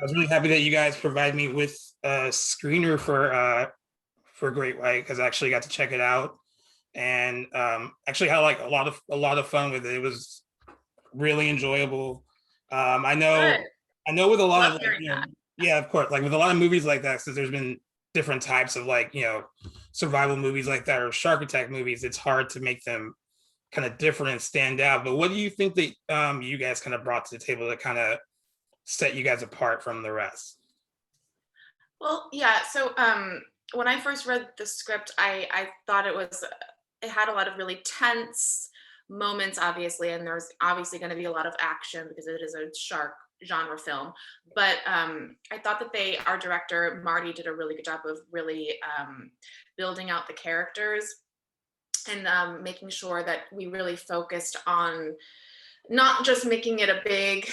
I was really happy that you guys provided me with a screener for Great White because I actually got to check it out and actually had like a lot of fun with it. It was really enjoyable. I Good. know with a lot Love of like hearing that. yeah, of course, like with a lot of movies like that, since there's been different types of like survival movies like that or shark attack movies, it's hard to make them kind of different and stand out. But what do you think that you guys kind of brought to the table that kind of set you guys apart from the rest? Well, yeah. So when I first read the script, I thought it had a lot of really tense moments, obviously, and there's obviously going to be a lot of action because it is a shark genre film. But I thought that our director Marty did a really good job of really building out the characters and making sure that we really focused on not just making it a big,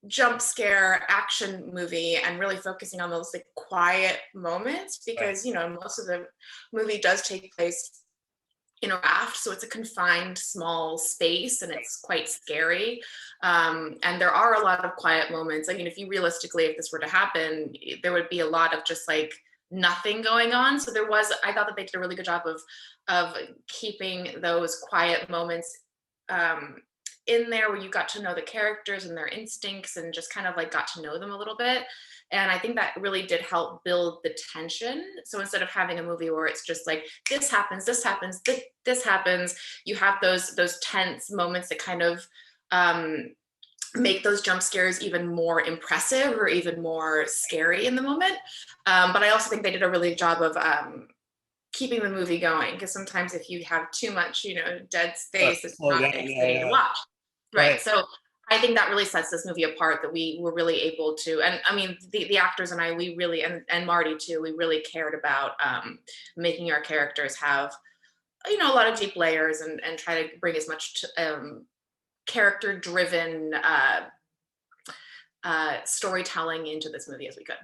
jump scare action movie and really focusing on those like quiet moments Right. because, most of the movie does take place in a raft. So it's a confined small space and it's quite scary. And there are a lot of quiet moments. I mean, if this were to happen, there would be a lot of just like nothing going on. So I thought that they did a really good job of keeping those quiet moments um, in there where you got to know the characters and their instincts and just kind of like got to know them a little bit. And I think that really did help build the tension. So instead of having a movie where it's just like this happens, this happens, you have those tense moments that kind of make those jump scares even more impressive or even more scary in the moment. But I also think they did a really good job of keeping the movie going because sometimes if you have too much, dead space, it's Slow not down, yeah, exciting to yeah. watch. Right. Right. So I think that really sets this movie apart that we were really able to, and I mean, the actors and I, we really, and Marty too, we really cared about making our characters have, a lot of deep layers and try to bring as much character driven storytelling into this movie as we could.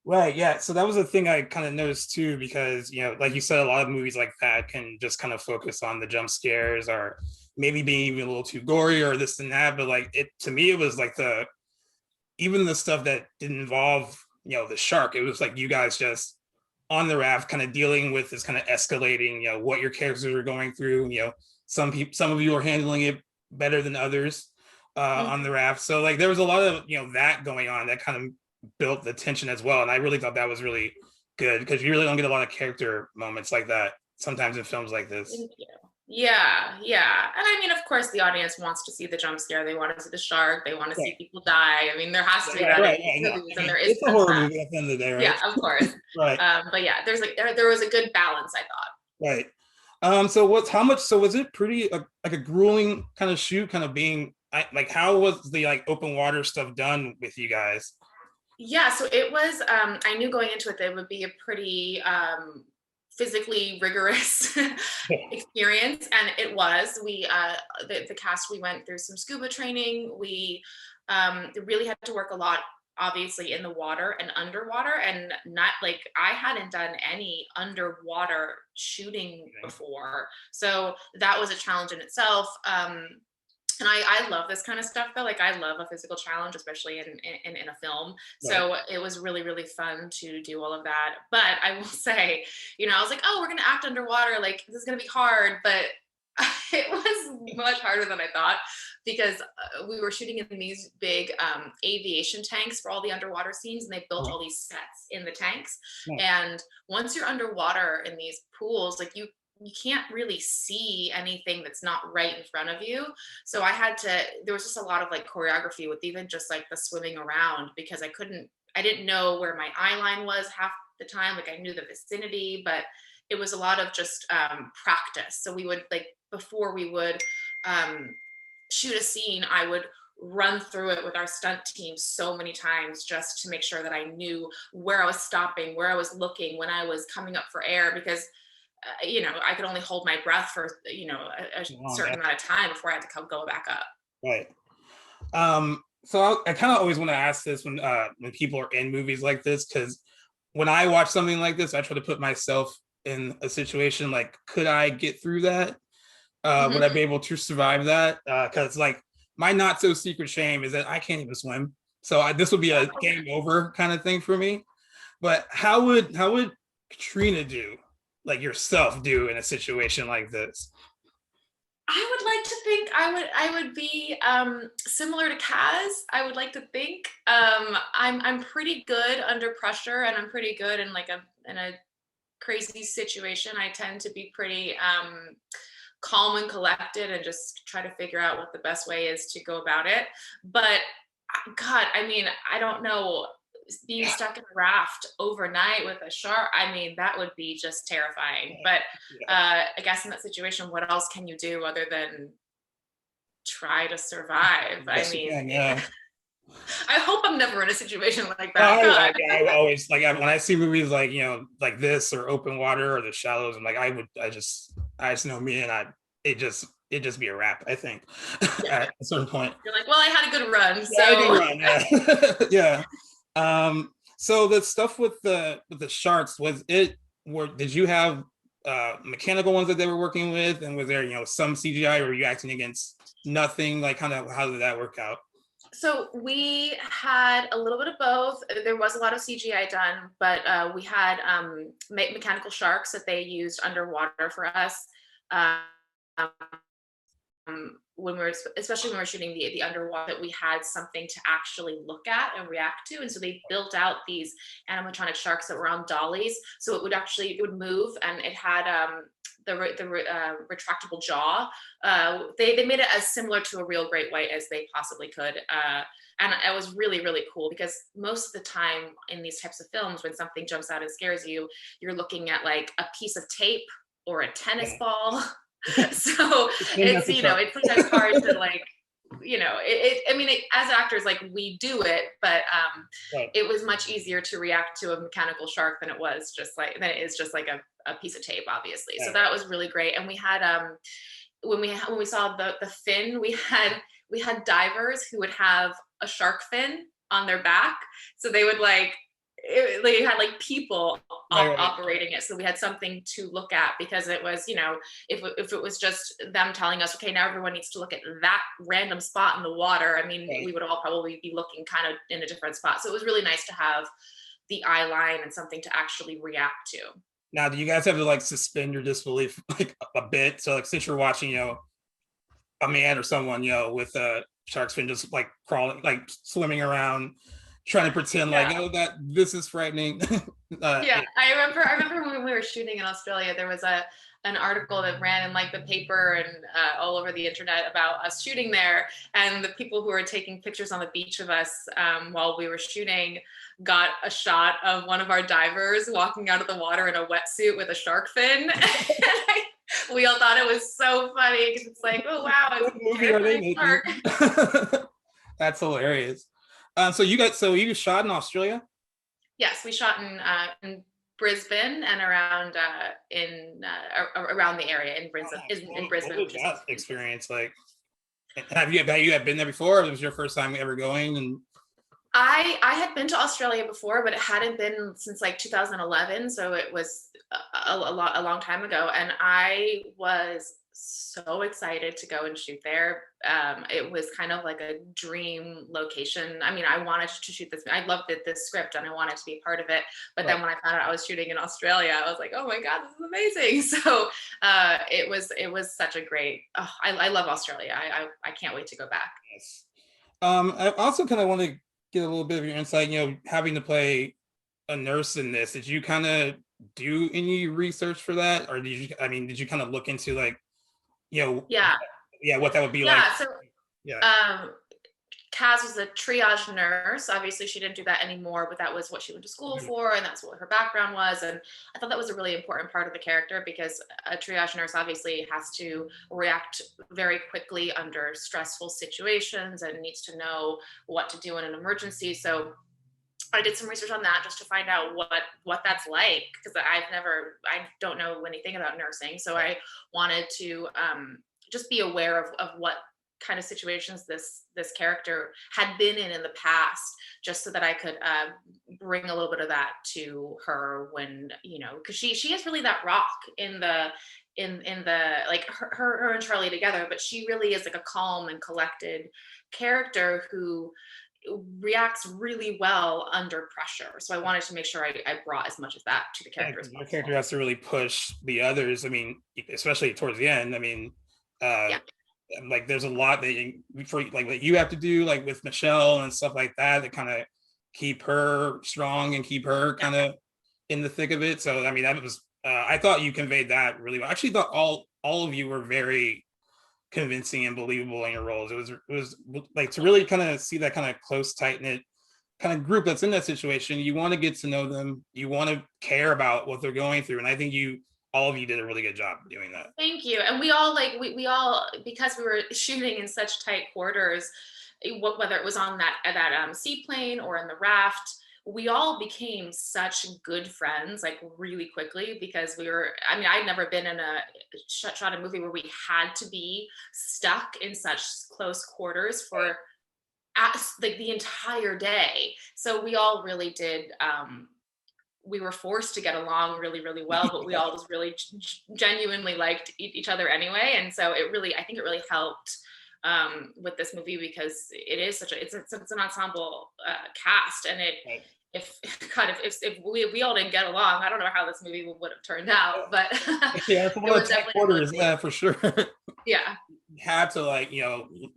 Right, yeah. So that was the thing I kind of noticed too, because like you said, a lot of movies like that can just kind of focus on the jump scares or maybe being even a little too gory or this and that. But like it to me, it was like the even the stuff that didn't involve, the shark. It was like you guys just on the raft, kind of dealing with this kind of escalating, what your characters are going through. Some of you are handling it better than others on the Mhm. raft. So like there was a lot of that going on that kind of built the tension as well. And I really thought that was really good because you really don't get a lot of character moments like that sometimes in films like this. Thank you. Yeah, yeah. And I mean, of course, the audience wants to see the jump scare. They want to see the shark. They want to see Right, people die. I mean, there has to be right, that in right. these Yeah, no. movies, I and mean, there is it's a sense of horror that. movie at the end of the day, right? Yeah, of course. Right, But yeah, there was a good balance, I thought. right. So what's how much? So was it pretty like a grueling kind of shoot? Kind of being like how was the like open water stuff done with you guys? Yeah, so it was. I knew going into it that it would be a pretty physically rigorous experience, and it was. The cast, we went through some scuba training. We really had to work a lot, obviously, in the water and underwater, and not like I hadn't done any underwater shooting before, so that was a challenge in itself. And I love this kind of stuff though. Like I love a physical challenge, especially in a film. Right. So it was really, really fun to do all of that. But I will say, I was like, oh, we're gonna act underwater. Like this is gonna be hard, but it was much harder than I thought because we were shooting in these big aviation tanks for all the underwater scenes, and they built all these sets in the tanks. Nice. And once you're underwater in these pools, like you can't really see anything that's not right in front of you. So there was just a lot of like choreography with even just like the swimming around because I didn't know where my eye line was half the time. Like I knew the vicinity, but it was a lot of just practice. So we would like, before we would um, shoot a scene, I would run through it with our stunt team so many times just to make sure that I knew where I was stopping, where I was looking, when I was coming up for air, because I could only hold my breath for a Long, yeah. certain amount of time before I had to go back up. Right. So I kind of always want to ask this when people are in movies like this, because when I watch something like this, I try to put myself in a situation like, could I get through that? Would I Mm-hmm. be able to survive that? Because like my not so secret shame is that I can't even swim. So this would be a game over kind of thing for me. But how would Katrina do, like yourself do in a situation like this? I would like to think I would be similar to Kaz. I would like to think I'm pretty good under pressure, and I'm pretty good in like a crazy situation. I tend to be pretty calm and collected and just try to figure out what the best way is to go about it. But God, I mean, I don't know, being stuck in a raft overnight with a shark, I mean, that would be just terrifying. But Yeah. I guess in that situation, what else can you do other than try to survive? I Yes, you mean, can, yeah. I hope I'm never in a situation like No, that. God. I always like when I see movies like like this or Open Water or The Shallows. I'm like I just know me and it just be a wrap. I think Yeah. at a certain point. You're like, well, I had a good run, Yeah, I so. do run. Yeah, yeah. So the stuff with the sharks did you have mechanical ones that they were working with, and was there some CGI, or were you acting against nothing? Like, kind of how did that work out? So we had a little bit of both. There was a lot of CGI done, but we had mechanical sharks that they used underwater for us. Um, when we were, especially when we were shooting the underwater, that we had something to actually look at and react to. And so they built out these animatronic sharks that were on dollies, so it would move, and it had the retractable jaw. They made it as similar to a real great white as they possibly could. And it was really, really cool, because most of the time in these types of films, when something jumps out and scares you, you're looking at like a piece of tape or a tennis Yeah. ball. So Maybe it's, that's a shark. it's sometimes hard to like, I mean, as actors, like, we do it, but Right. it was much easier to react to a mechanical shark than it is just like a piece of tape, obviously. So Right. that was really great. And we had when we saw the fin, we had divers who would have a shark fin on their back, so they would they had like people Right. operating it, so we had something to look at, because it was, if it was just them telling us, okay, now everyone needs to look at that random spot in the water, I mean, Right. we would all probably be looking kind of in a different spot. So it was really nice to have the eye line and something to actually react to. Now, do you guys have to like suspend your disbelief like a bit? So, like, since you're watching, a man or someone, with a shark's fin just like crawling, like swimming around, trying to pretend like, Yeah. oh, that this is frightening. Yeah, I remember when we were shooting in Australia, there was an article that ran in like the paper and all over the internet about us shooting there, and the people who were taking pictures on the beach of us while we were shooting got a shot of one of our divers walking out of the water in a wetsuit with a shark fin. We all thought it was so funny, because it's like, oh wow, it's What a movie are they terrifying making? shark. That's hilarious. So you shot in Australia? Yes, we shot in Brisbane and around the area in Brisbane. In What Brisbane, was which is that experience like? Have you been there before? It was your first time ever going? And I had been to Australia before, but it hadn't been since like 2011, so it was a long time ago, and I was so excited to go and shoot there. It was kind of like a dream location. I mean, I wanted to shoot this. I loved this script, and I wanted to be a part of it. But then when I found out I was shooting in Australia, I was like, oh my God, this is amazing. So it was such a great. Oh, I love Australia. I can't wait to go back. yes. I also kind of want to get a little bit of your insight. Having to play a nurse in this. Did you kind of do any research for that, or did you kind of look into like, you know, Yeah. yeah, what that would be like? Yeah. So Yeah. um, Kaz was a triage nurse. Obviously, she didn't do that anymore, but that was what she went to school for, and that's what her background was. And I thought that was a really important part of the character, because a triage nurse obviously has to react very quickly under stressful situations and needs to know what to do in an emergency. So I did some research on that just to find out what that's like, because I don't know anything about nursing. So I wanted to just be aware of what kind of situations this character had been in the past, just so that I could bring a little bit of that to her when, because she is really that rock in the like her and Charlie together, but she really is like a calm and collected character who reacts really well under pressure. So I wanted to make sure I brought as much of that to the character as Your character possible. has to really push the others. I mean, especially towards the end. I mean, uh, Yeah. like there's a lot that for like what you have to do, like with Michelle and stuff like that, to kind of keep her strong and keep her Yeah. kind of in the thick of it. So I mean, that was I thought you conveyed that really well. I actually thought all of you were very convincing and believable in your roles. It was like to really kind of see that kind of close, tight knit kind of group that's in that situation. You want to get to know them. You want to care about what they're going through, and I think all of you did a really good job doing that. Thank you. And we all we all, because we were shooting in such tight quarters, whether it was on that seaplane or in the raft, we all became such good friends like really quickly because we were. I mean, I'd never been in a shot a movie where we had to be stuck in such close quarters for like the entire day. So we all really did. We were forced to get along really, really well, but we all just really genuinely liked each other anyway. And so I think it really helped with this movie because it is it's an ensemble cast, and Right. if if we all didn't get along, I don't know how this movie would have turned out, but Yeah, it's it one of was the tight definitely quarters, yeah, for sure. yeah. You have to like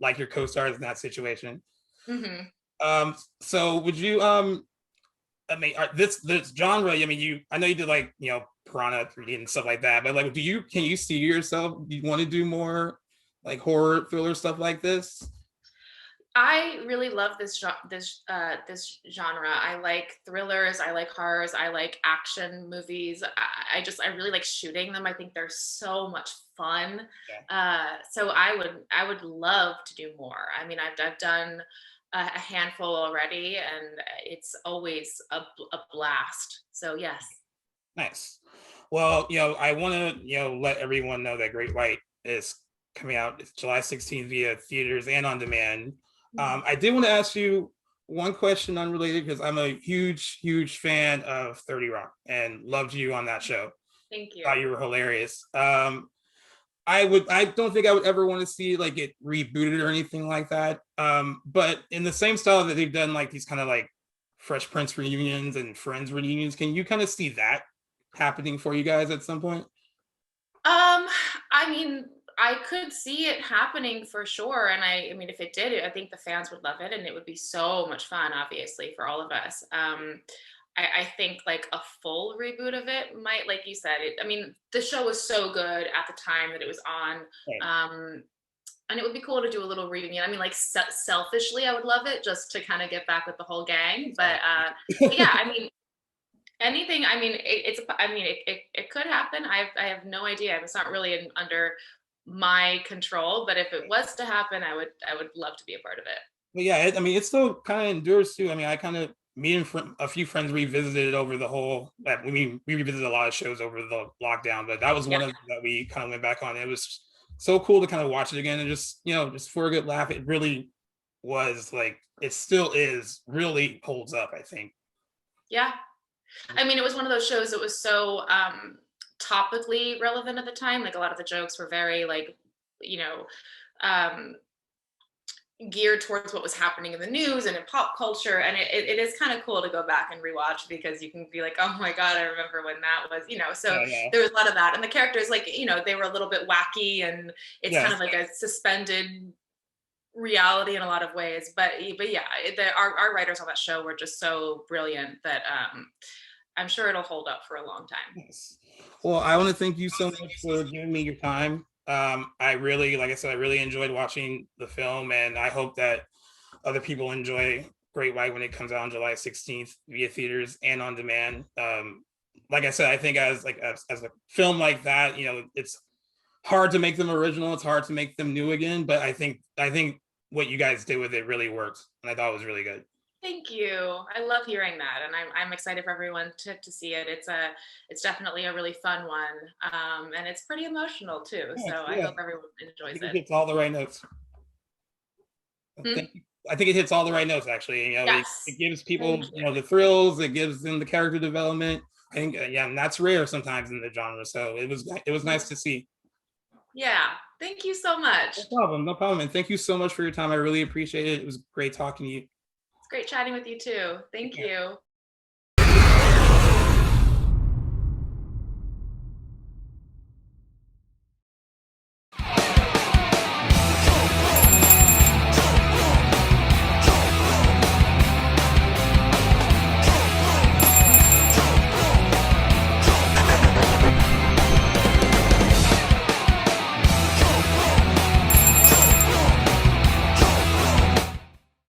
like your co-stars in that situation. Hmm. So would you I mean, this genre. I mean, I know you did like Piranha 3D and stuff like that, but like, can you see yourself? Do you want to do more like horror thriller stuff like this? I really love this genre. I like thrillers. I like horrors. I like action movies. I really like shooting them. I think they're so much fun. Yeah, So I would love to do more. I mean, I've done a handful already, and it's always a blast. So yes. nice. Well, I want to let everyone know that Great White is coming out July 16th via theaters and on demand. Mhm. I did want to ask you one question unrelated because I'm a huge fan of 30 Rock and loved you on that show. Thank you. Thought you were hilarious. I don't think I would ever want to see like it rebooted or anything like that. But in the same style that they've done like these kind of like Fresh Prince reunions and Friends reunions, can you kind of see that happening for you guys at some point? I mean, I could see it happening for sure. And I mean, if it did, I think the fans would love it and it would be so much fun, obviously, for all of us. I think like a full reboot of it might, like you said, I mean, the show was so good at the time that it was on. Right. And it would be cool to do a little reunion. I mean, like selfishly, I would love it just to kind of get back with the whole gang. But yeah, I mean, anything. I mean, it could happen. I have no idea. It's not really under my control, but if it was to happen, I would love to be a part of it. But yeah, I mean, it still kind of endures too. I mean, I kind of me and a few friends revisited over the whole. I mean, we revisited a lot of shows over the lockdown, but that was Yeah. one of them that we kind of went back on. It was so cool to kind of watch it again and just just for a good laugh. It really was like it still is really holds up. I think. Yeah. I mean, it was one of those shows that was so topically relevant at the time. Like a lot of the jokes were very like, you know, um, geared towards what was happening in the news and in pop culture. And it is kind of cool to go back and rewatch because you can be like, oh my God, I remember when that was, so Yeah, there was a lot of that. And the characters, like, they were a little bit wacky and it's yeah, kind of like a suspended reality in a lot of ways. But yeah, our writers on that show were just so brilliant that I'm sure it'll hold up for a long time. yes. Well, I want to thank you so much for giving me your time. I really, like I said, I really enjoyed watching the film, and I hope that other people enjoy Great White when it comes out on July 16th via theaters and on demand. Like I said, I think as a film like that, it's hard to make them original. It's hard to make them new again, but I think what you guys did with it really worked, and I thought it was really good. Thank you. I love hearing that, and I'm excited for everyone to see it. It's definitely a really fun one, and it's pretty emotional too. Yeah, So I yeah. hope everyone I enjoys think it it. hits all the right notes. Hmm? Thank you. I think it hits all the right notes. Actually, it Yes. gives people, Thank you. the thrills. It gives them the character development. I think, yeah, and that's rare sometimes in the genre. So it was nice to see. Yeah. Thank you so much. No problem, no problem. And thank you so much for your time. I really appreciate it. It was great talking to you. Great chatting with you too. Thank you.